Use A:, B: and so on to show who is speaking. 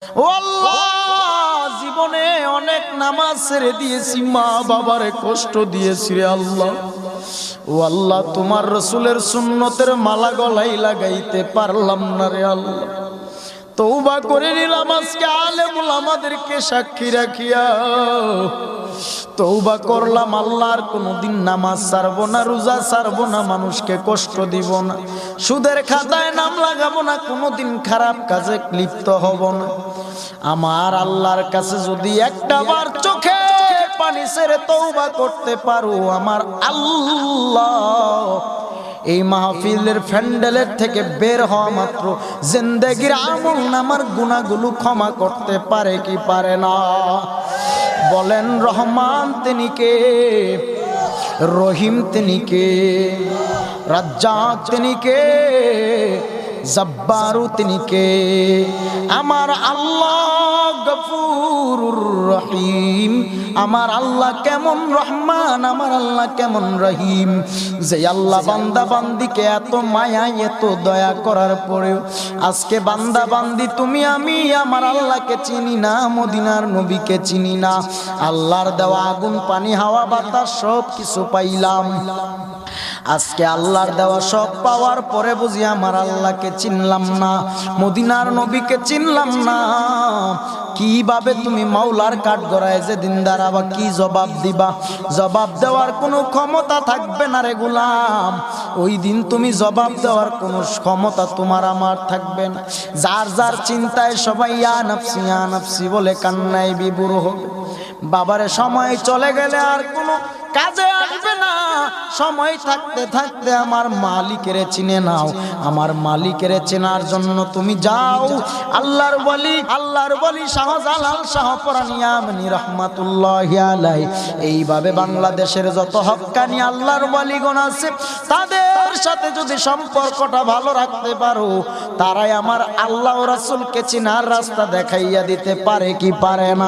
A: ও আল্লাহ, জীবনে অনেক নামাজ ছেড়ে দিয়েছি, মা বাবারে কষ্ট দিয়েছি রে আল্লাহ। ও আল্লাহ, তোমার রসুলের সুন্নতের মালা গলায় লাগাইতে পারলাম না রে আল্লাহ। তওবা করে নিলাম আজকে আলেমুল আমাদেরকে সাক্ষী রাখিয়া। তওবা করলাম আল্লাহর কোনদিন নামাজ ছাড়বো না, রোজা ছাড়বো না, মানুষকে কষ্ট দিব না, সুদের খাতায় নাম লাগাবো না, কোনদিন খারাপ কাজে লিপ্ত হব না। আমার আল্লাহর কাছে যদি একটা বার চোখে পানি ছেড়ে তওবা করতে পারো, আমার আল্লাহ এই মাহফিলের প্যান্ডেলের থেকে বের হওয়া মাত্র জিন্দেগির আমল নামার গুনাহগুলো ক্ষমা করতে পারে কি পারে না? বলেন রহমান তিনি কে, রহিম তিনি কে, রাজ্জাক তিনি কে, জব্বারু তিনি কে? আমার আল্লাহ গফুরুর রহিম। আমার আল্লাহ কেমন রহমান, আমার আল্লাহ কেমন রহিম, যে আল্লাহ বান্দা বান্দিকে এত মায়া এত দয়া করার পরেও আজকে বান্দা বান্দি তুমি আমি আমার আল্লাহকে চিনি না, মদিনার নবীকে চিনি না। আল্লাহর দেওয়া আগুন পানি হাওয়া বাতাস সব কিছু পাইলাম, আজকে আল্লাহর দেওয়া সব পাওয়ার পরে বুঝি আমার আল্লাহকে চিনলাম না, মদিনার নবীকে চিনলাম না। কিভাবে তুমি মাওলার কাঠ গড়ায় যেদিন দাঁড়াবা কি জবাব দিবা? জবাব দেওয়ার কোনো ক্ষমতা থাকবে না রে গোলাম। ওই দিন তুমি জবাব দেওয়ার কোনো ক্ষমতা তোমার আমার থাকবে না। যার যার চিন্তায় সবাই ইয়া নাফসি বলে কান্নায় বিভোর হবে। বাবারে সময় চলে গেলে আর কোনো কাজে আসবে না। সময় থাকতে থাকতে আমার মালিকের চিনে নাও। আমার মালিকের চেনার জন্য তুমি যাও। আল্লাহর ওলি শাহজালাল শাহপরানী আমিনী রাহমাতুল্লাহি আলাইহি এইভাবে বাংলাদেশের যত হক্কানি আল্লাহর ওলিগণ আছে তাদের সাথে যদি সম্পর্কটা ভালো রাখতে পারো, তারাই আমার আল্লাহ ও রাসূলকে চেনার রাস্তা দেখাইয়া দিতে পারে কি পারে না?